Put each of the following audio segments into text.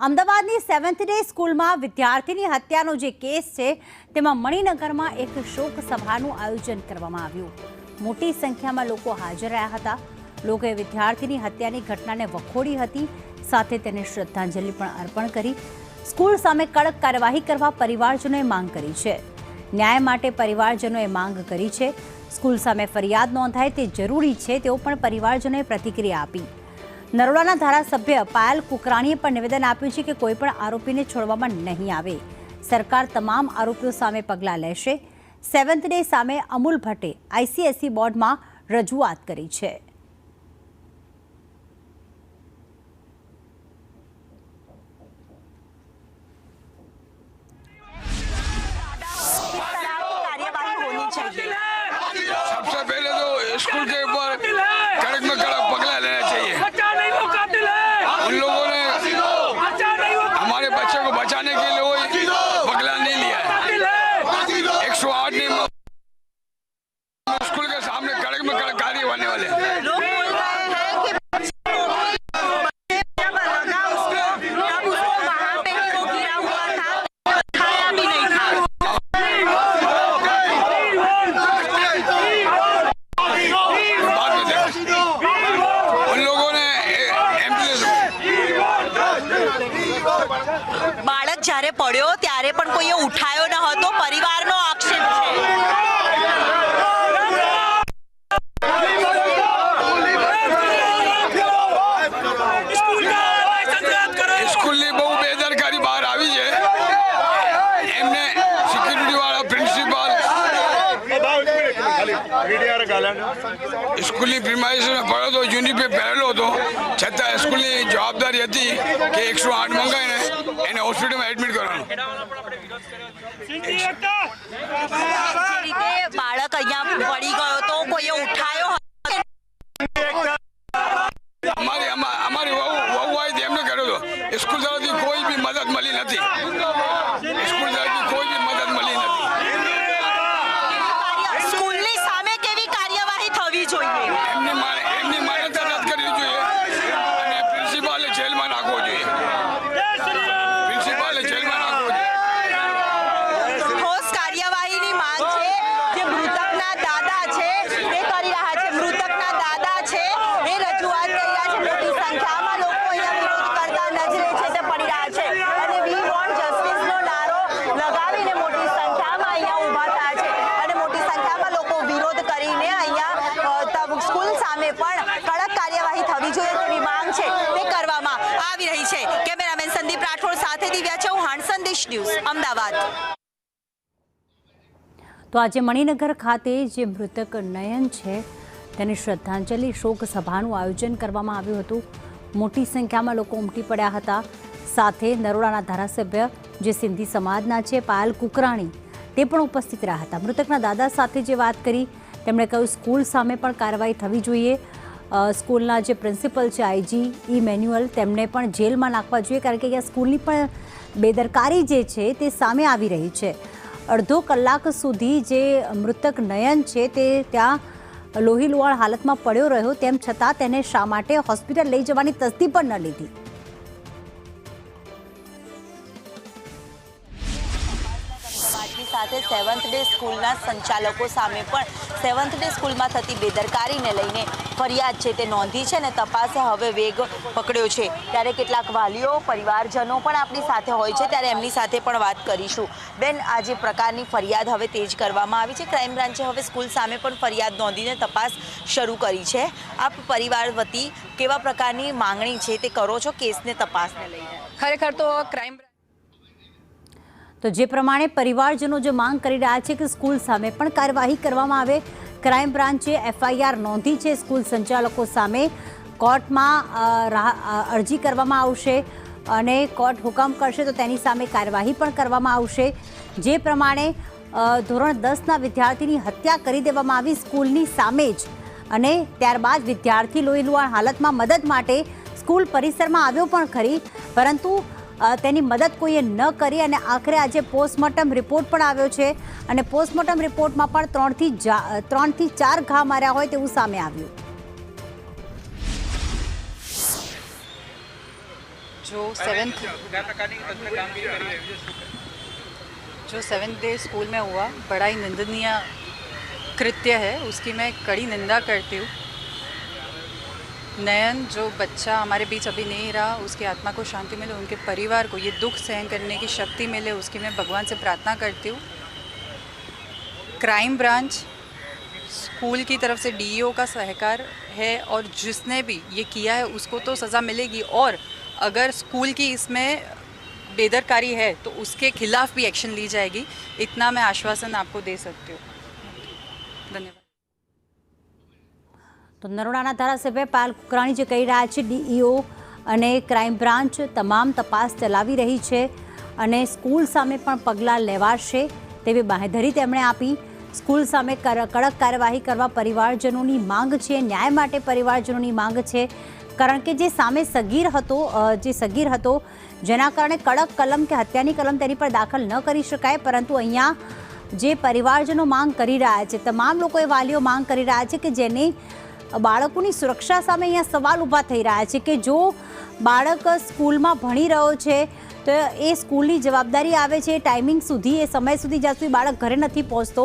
અમદાવાદની 7th day સ્કૂલમાં વિદ્યાર્થીની હત્યાનો જે કેસ છે તેમાં મણિનગરમાં એક શોક સભાનું આયોજન કરવામાં આવ્યું। મોટી સંખ્યામાં લોકો હાજર રહ્યા હતા। લોકોએ વિદ્યાર્થીની હત્યાની ઘટનાને વખોડી હતી, સાથે તેને શ્રદ્ધાંજલિ પણ અર્પણ કરી। સ્કૂલ સામે કડક કાર્યવાહી કરવા પરિવારજનોએ માંગ કરી છે। ન્યાય માટે પરિવારજનોએ માંગ કરી છે। સ્કૂલ સામે ફરિયાદ નોંધાય તે જરૂરી છે તેવો પણ પરિવારજનોએ પ્રતિક્રિયા આપી। નરોડાના ધારાસભ્ય પાયલ કુકરાણીએ પણ નિવેદન આપ્યું છે કે કોઈ પણ આરોપીને છોડવામાં નહીં આવે। સરકાર તમામ આરોપીઓ સામે પગલાં લેશે। 7th ડે સામે અમૂલ ભટ્ટે ICSE બોર્ડમાં રજૂઆત કરી છે। सबसे पहले तो स्कूल के ऊपर कड़क में कड़क पगला लेना चाहिए। उन लोगों ने हमारे बच्चे को बचाने के लिए कोई पगला नहीं लिया है। 108 ने स्कूल के सामने कड़क में कड़क कार्य होने वाले બાળક જ્યારે પડ્યો ત્યારે પણ કોઈએ ઉઠાયો ન હતો, પરિવારનો આક્ષેપ છે। સ્કૂલની બહુ બેદરકારી બહાર આવી છે। એમને સિક્યુરિટી વાળા પ્રિન્સિપાલ સ્કૂલની પ્રિમાઇસમાં પડ્યો હતો, યુનિફોર્મ પહેરેલો હતો, છતાં સ્કૂલની જવાબદારી હતી કે 108 મંગાવીને એને હોસ્પિટલમાં એડમિટ કરવાનું। બાળક અહીંયા પડી ગયો તો કોઈએ ઉઠાયો અમારી વહુ આવી એમને કર્યો હતો। સ્કૂલ તરફથી કોઈ બી મદદ મળી નથી। સ્કૂલ તરફથી કોઈ બી મદદ મળી નથી। સ્કૂલની સામે કેવી કાર્યવાહી થવી જોઈએ? એમની માન્યતા રદ કરવી જોઈએ અને પ્રિન્સિપાલે જેલમાં નાખવો જોઈએ। પ્રિન્સિપાલે જેલમાં નાખવો જોઈએ। ઠોસ કાર્યવાહીની માંગ છે। જે મૃતકના દાદા છે તે કરી રહ્યા છે। મૃતકના દાદા છે એ રજૂઆત કરી રહ્યા છે। મોટી સંખ્યામાં લોકો અહીંયા વિરોધ કરતા નજરે છે તે પડી રહ્યા છે અને વી વોન્ટ જસ્ટિસનો નારો લગાવીને મોટી સંખ્યામાં અહીંયા ઊભા થયા છે અને મોટી સંખ્યામાં લોકો વિરોધ કરીને અહીંયા સ્કૂલ સામે પણ કડક કાર્યવાહી થવી જોઈએ તેવી માંગ છે તે કરવામાં આવી રહી છે। કેમેરામેન સંદીપ રાઠોડ સાથે દિવ્યા ચૌહાણ, સંદેશ ન્યૂઝ, અમદાવાદ। તો આજે મણિનગર ખાતે જે મૃતક નયન છે તેની શ્રદ્ધાંજલિ શોક સભાનું આયોજન કરવામાં આવ્યું હતું। મોટી સંખ્યામાં લોકો ઉમટી પડ્યા હતા। સાથે નરોડાના ધારાસભ્ય જે સિંધી સમાજના છે પાયલ કુકરાણી તે પણ ઉપસ્થિત રહ્યા હતા। મૃતકના દાદા સાથે જે વાત કરી તેમણે કહ્યું સ્કૂલ સામે પણ કાર્યવાહી થવી જોઈએ। સ્કૂલના જે પ્રિન્સિપલ છે IG મેન્યુઅલ તેમને પણ જેલમાં નાખવા જોઈએ, કારણ કે અહીંયા સ્કૂલની પણ બેદરકારી જે છે તે સામે આવી રહી છે। અડધો કલાક સુધી જે મૃતક નયન છે તે ત્યાં લોહીલુહાણ હાલતમાં પડ્યો રહ્યો, તેમ છતાં તેને શા માટે હોસ્પિટલ લઈ જવાની તસ્દી પણ ન લીધી। સાથે 7th ડે સ્કૂલના સંચાલકો સામે પણ 7th ડે સ્કૂલમાં થતી બેદરકારીને લઈને ફરિયાદ છે તે નોંધી છે અને તપાસે હવે વેગ પકડ્યો છે। ત્યારે કેટલાક વાલીઓ, પરિવારજનો પણ આપણી સાથે હોય છે, ત્યારે એમની સાથે પણ વાત કરીશું। બેન, આ જે પ્રકારની ફરિયાદ હવે તેજ કરવામાં આવી છે, ક્રાઇમ બ્રાન્ચે હવે સ્કૂલ સામે પણ ફરિયાદ નોંધીને તપાસ શરૂ કરી છે। આપ પરિવાર વતી કેવા પ્રકારની માંગણી છે તે કરો છો કેસને તપાસને લઈને? ખરેખર તો ક્રાઇમ તો જે પ્રમાણે પરિવારજનો જે માંગ કરી રહ્યા છે કે સ્કૂલ સામે પણ કાર્યવાહી કરવામાં આવે। ક્રાઇમ બ્રાન્ચે FIR નોંધી છે સ્કૂલ સંચાલકો સામે। કોર્ટમાં અરજી કરવામાં આવશે અને કોર્ટ હુકમ કરશે તો તેની સામે કાર્યવાહી પણ કરવામાં આવશે। જે પ્રમાણે ધોરણ 10ના વિદ્યાર્થીની હત્યા કરી દેવામાં આવી સ્કૂલની સામે જ, અને ત્યારબાદ વિદ્યાર્થી લોહીલુહાણ હાલતમાં મદદ માટે સ્કૂલ પરિસરમાં આવ્યો પણ ખરી, પરંતુ તેની મદદ કોઈએ ન કરી અને આખરે આજે પોસ્ટમોર્ટમ રિપોર્ટ પણ આવ્યો છે અને પોસ્ટમોર્ટમ રિપોર્ટમાં પણ 3 થી 4 ઘા માર્યા હોય તેવું સામે આવ્યું। जो सेवन्थ डे स्कूल में हुआ बड़ा ही निंदनीय कृत्य है, उसकी मैं कड़ी निंदा करती हूँ। नयन जो बच्चा हमारे बीच अभी नहीं रहा, उसकी आत्मा को शांति मिले, उनके परिवार को ये दुख सहन करने की शक्ति मिले, उसकी मैं भगवान से प्रार्थना करती हूँ। क्राइम ब्रांच स्कूल की तरफ से डीईओ का सहकार है और जिसने भी ये किया है उसको तो सज़ा मिलेगी, और अगर स्कूल की इसमें बेदरकारी है तो उसके खिलाफ भी एक्शन ली जाएगी। इतना मैं आश्वासन आपको दे सकती हूँ। धन्यवाद। તો નરોડાના ધારાસભ્ય પાયલ કુકરાણી જે કહી રહ્યા છે ડીઈઓ અને ક્રાઇમ બ્રાન્ચ તમામ તપાસ ચલાવી રહી છે અને સ્કૂલ સામે પણ પગલાં લેવાશે તેવી બાંહેધરી તેમણે આપી। સ્કૂલ સામે કડક કાર્યવાહી કરવા પરિવારજનોની માંગ છે, ન્યાય માટે પરિવારજનોની માંગ છે, કારણ કે જે સામે સગીર હતો જેના કારણે કડક કલમ કે હત્યાની કલમ તેની પર દાખલ ન કરી શકાય, પરંતુ અહીંયા જે પરિવારજનો માંગ કરી રહ્યા છે, તમામ લોકોએ વાલીઓ માંગ કરી રહ્યા છે કે જેની બાળકોની સુરક્ષા સામે અહીંયા સવાલ ઊભા થઈ રહ્યા છે કે જો બાળક સ્કૂલમાં ભણી રહ્યો છે તો એ સ્કૂલની જવાબદારી આવે છે ટાઈમિંગ સુધી, એ સમય સુધી જ્યાં સુધી બાળક ઘરે નથી પહોંચતો।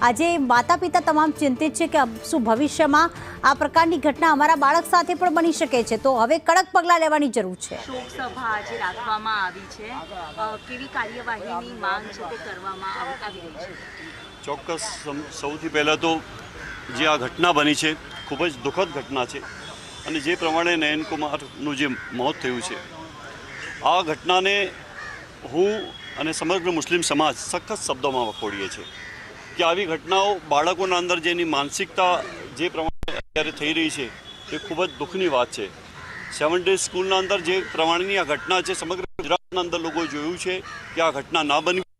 આજે માતા પિતા તમામ ચિંતિત છે કે શું ભવિષ્યમાં આ પ્રકારની ઘટના અમારા બાળક સાથે પણ બની શકે છે, તો હવે કડક પગલાં લેવાની જરૂર છે। શોક સભા આજે રાખવામાં આવી છે, કેવી કાર્યવાહીની માંગ છે તે કરવામાં આવી રહી છે? ચોક્કસ સૌથી પહેલાં તો જે આ ઘટના બની છે ખૂબ જ દુઃખદ ઘટના છે અને જે પ્રમાણે નયનકુમારનું જે મોત થયું છે આ ઘટનાને હું અને સમગ્ર મુસ્લિમ સમાજ સખત શબ્દોમાં વખોડીએ છીએ કે આવી ઘટનાઓ બાળકોના અંદર જેની માનસિકતા જે પ્રમાણે અત્યારે થઈ રહી છે એ ખૂબ જ દુઃખની વાત છે। 7 ડે સ્કૂલના અંદર જે પ્રમાણેની આ ઘટના છે સમગ્ર ગુજરાતના અંદર લોકોએ જોયું છે કે આ ઘટના ના બનવી